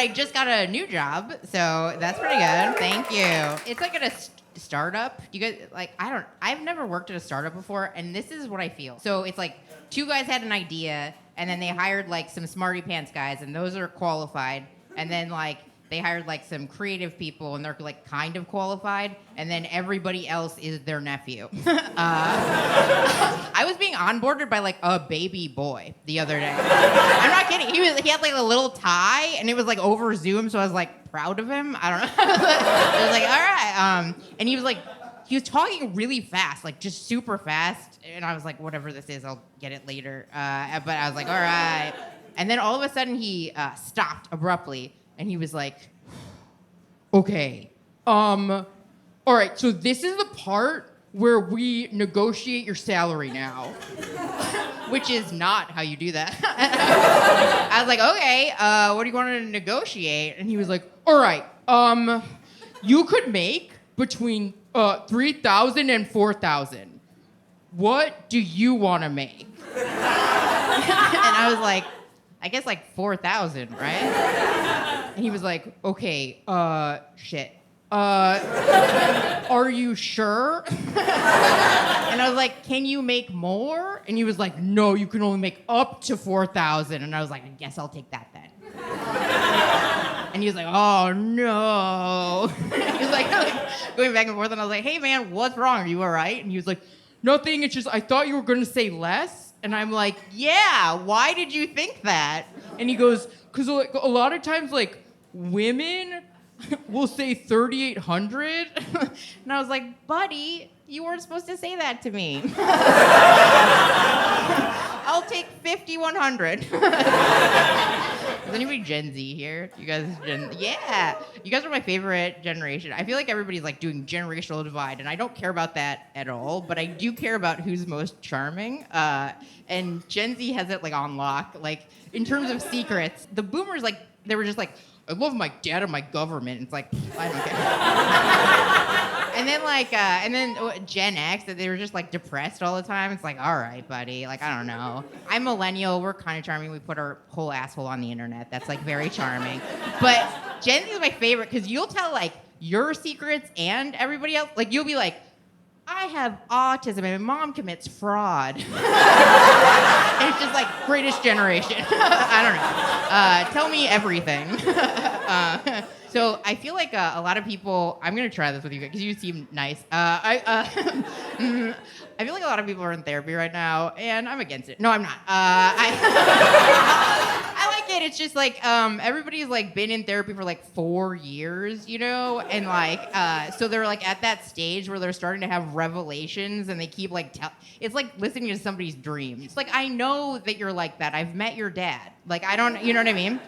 I just got a new job, so that's pretty good. Thank you. It's like at a startup. You guys, like, I've never worked at a startup before, and this is what I feel. So it's like two guys had an idea, and then they hired like some smarty pants guys, and those are qualified. And then like they hired like some creative people, and they're like kind of qualified. And then everybody else is their nephew. I was being onboarded by like a baby boy the other day. I'm not kidding. He had like a little tie, and it was like over Zoom, so I was like proud of him. I don't know. I was like, all right. And he was talking really fast, like just super fast. And I was like, whatever this is, I'll get it later. But I was like, all right. And then all of a sudden he stopped abruptly, and he was like, okay, all right, so this is the part where we negotiate your salary now. Which is not how you do that. I was like, okay, what do you want to negotiate? And he was like, all right, you could make between 3,000 and 4,000. What do you want to make? And I was like, I guess like 4,000, right? And he was like, okay, shit. Are you sure? And I was like, can you make more? And he was like, no, you can only make up to 4,000. And I was like, I guess I'll take that then. And he was like, oh no. He was like going back and forth, and I was like, hey man, what's wrong? Are you all right? And he was like, nothing, it's just I thought you were gonna say less. And I'm like, yeah, why did you think that? And he goes, because like, a lot of times like women will say 3,800. And I was like, buddy, you weren't supposed to say that to me. I'll take 5,100. Is anybody Gen Z here? You guys yeah. You guys are my favorite generation. I feel like everybody's like doing generational divide, and I don't care about that at all, but I do care about who's most charming. And Gen Z has it like on lock. Like in terms of secrets, the boomers like they were just like, I love my dad and my government. It's like, I don't care. And then Gen X, that they were just like depressed all the time. It's like, all right, buddy. Like, I don't know. I'm millennial. We're kind of charming. We put our whole asshole on the internet. That's like very charming. But Gen Z is my favorite because you'll tell like your secrets and everybody else. Like you'll be like, I have autism and my mom commits fraud. And it's just like greatest generation. I don't know. Tell me everything. So I feel like a lot of people, I'm going to try this with you because you seem nice. I feel like a lot of people are in therapy right now, and I'm against it. No, I'm not. I like it. It's just like everybody's like been in therapy for like 4 years, you know? And like, so they're like at that stage where they're starting to have revelations, and they keep like, it's like listening to somebody's dream. It's like, I know that you're like that. I've met your dad. Like, I don't, you know what I mean?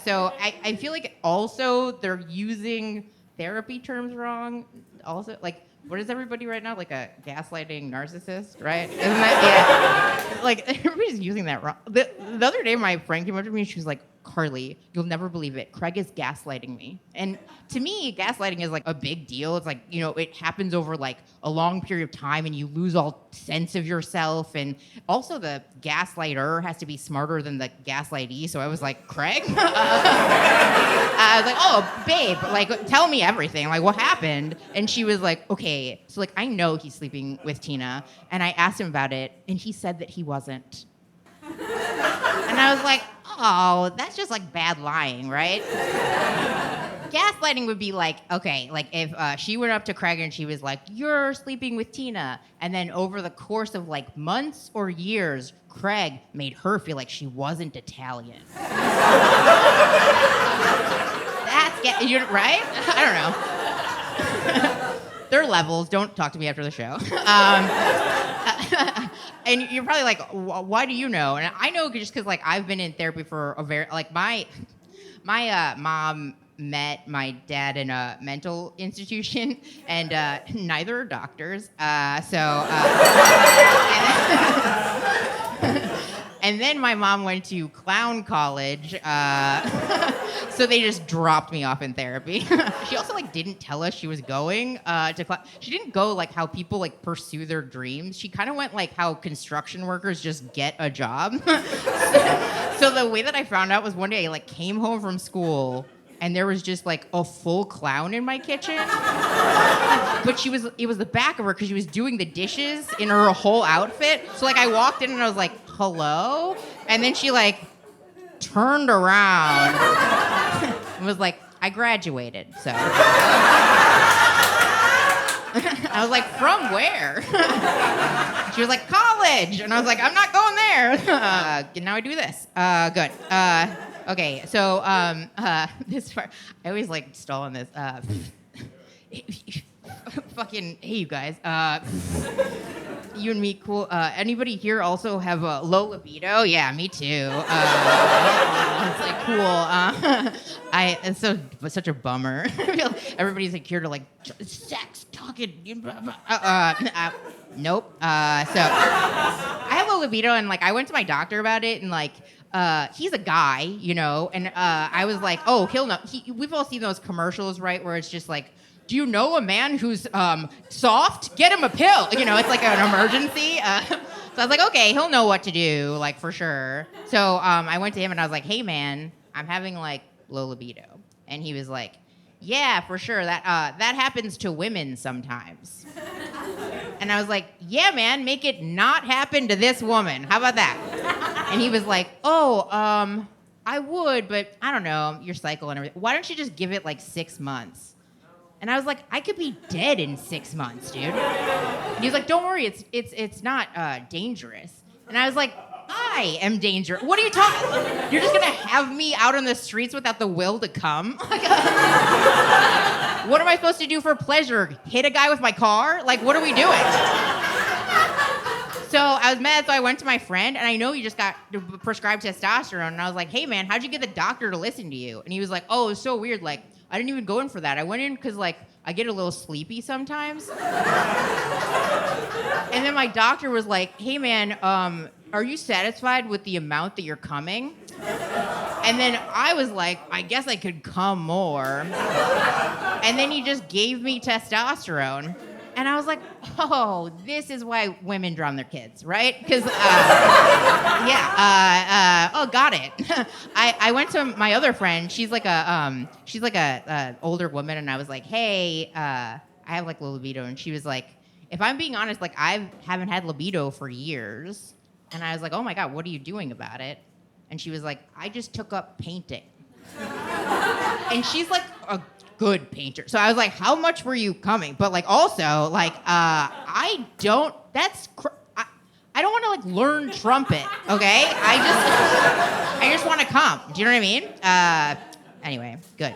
So I feel like also they're using therapy terms wrong. Also, like, what is everybody right now? Like a gaslighting narcissist, right? Isn't that, yeah. Like, everybody's using that wrong. The other day, my friend came up to me and she was like, Carly, you'll never believe it. Craig is gaslighting me. And to me, gaslighting is like a big deal. It's like, you know, it happens over like a long period of time and you lose all sense of yourself. And also the gaslighter has to be smarter than the gaslightee. So I was like, Craig? I was like, oh, babe, like, tell me everything. Like, what happened? And she was like, okay, so like, I know he's sleeping with Tina. And I asked him about it, and he said that he wasn't. And I was like, oh, that's just like bad lying, right? Gaslighting would be like, okay, like if she went up to Craig and she was like, you're sleeping with Tina. And then over the course of like months or years, Craig made her feel like she wasn't Italian. You're right? I don't know. There are levels. Don't talk to me after the show. And you're probably like, why do you know? And I know just because like I've been in therapy for a very like my mom met my dad in a mental institution, and neither are doctors. And then my mom went to clown college. So they just dropped me off in therapy. She also like didn't tell us she was going to class. She didn't go like how people like pursue their dreams. She kind of went like how construction workers just get a job. So the way that I found out was one day I like came home from school and there was just like a full clown in my kitchen. But it was the back of her because she was doing the dishes in her whole outfit. So like I walked in and I was like, hello? And then she like turned around and was like, I graduated, so. I was like, from where? She was like, college. And I was like, I'm not going there. Now I do this. Good. Okay, so this part, I always like stall on this. Fucking, hey, you guys. You and me, cool. Anybody here also have a low libido? Yeah, me too. It's like cool. It's such a bummer. I feel like everybody's like here to like sex, talking. Nope. So I have low libido, and like I went to my doctor about it, and like he's a guy, you know, and I was like, oh, he'll know. We've all seen those commercials, right, where it's just like, do you know a man who's soft? Get him a pill. You know, it's like an emergency. So I was like, okay, he'll know what to do, like for sure. So I went to him and I was like, hey man, I'm having like low libido. And he was like, yeah, for sure. That happens to women sometimes. And I was like, yeah, man, make it not happen to this woman. How about that? And he was like, oh, I would, but I don't know, your cycle and everything. Why don't you just give it like 6 months? And I was like, I could be dead in 6 months, dude. And he was like, don't worry, it's not dangerous. And I was like, I am dangerous. What are you talking? You're just gonna have me out on the streets without the will to come? What am I supposed to do for pleasure? Hit a guy with my car? Like, what are we doing? So I was mad, so I went to my friend, and I know you just got prescribed testosterone, and I was like, hey man, how'd you get the doctor to listen to you? And he was like, oh, it's so weird, like, I didn't even go in for that. I went in because, like, I get a little sleepy sometimes. And then my doctor was like, hey, man, are you satisfied with the amount that you're coming? And then I was like, I guess I could come more. And then he just gave me testosterone. And I was like, oh, this is why women drown their kids, right? Because, oh, got it. I went to my other friend. She's like a older woman, and I was like, hey, I have like low libido, and she was like, if I'm being honest, like I haven't had libido for years, and I was like, oh my god, what are you doing about it? And she was like, I just took up painting, and she's like a good painter. So I was like, how much were you coming? But like also like I don't want to like learn trumpet, okay? I just want to come. Do you know what I mean? Anyway, good.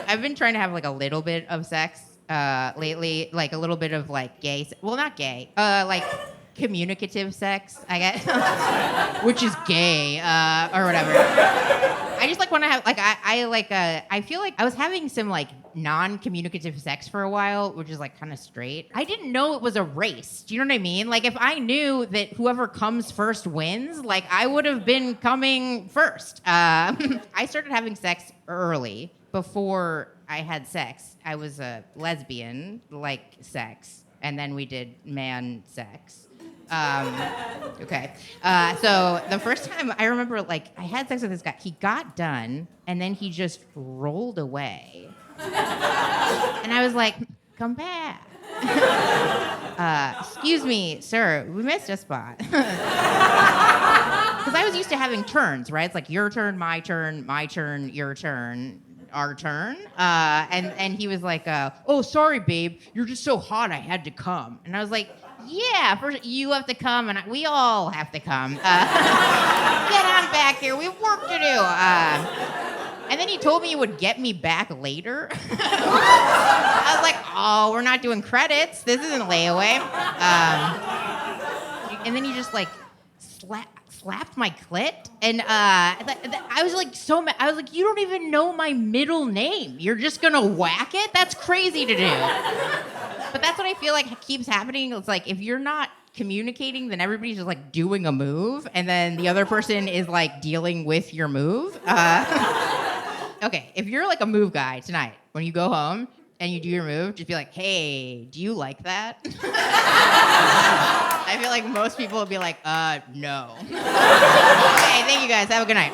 I've been trying to have like a little bit of sex lately, like a little bit of like gay, well not gay, like communicative sex, I guess, which is gay or whatever. I just like want to have like I feel like I was having some like non-communicative sex for a while, which is like kind of straight. I didn't know it was a race. Do you know what I mean? Like if I knew that whoever comes first wins, like I would have been coming first. I started having sex early. Before I had sex, I was a lesbian, like sex, and then we did man sex. Okay. So the first time I remember, like, I had sex with this guy. He got done, and then he just rolled away. And I was like, come back. Excuse me, sir, we missed a spot. Because I was used to having turns, right? It's like your turn, my turn, your turn, our turn. And he was like, oh, sorry, babe. You're just so hot, I had to come. And I was like, yeah, first you have to come, and we all have to come. Get on back here. We have work to do. And then he told me he would get me back later. I was like, oh, we're not doing credits. This isn't layaway. And then he just like slapped my clit, and I was like so mad. I was like, you don't even know my middle name. You're just gonna whack it? That's crazy to do. But that's what I feel like keeps happening. It's like if you're not communicating, then everybody's just like doing a move, and then the other person is like dealing with your move. Okay, if you're like a move guy tonight, when you go home and you do your move, just be like, hey, do you like that? I feel like most people would be like, no. Okay, thank you guys. Have a good night.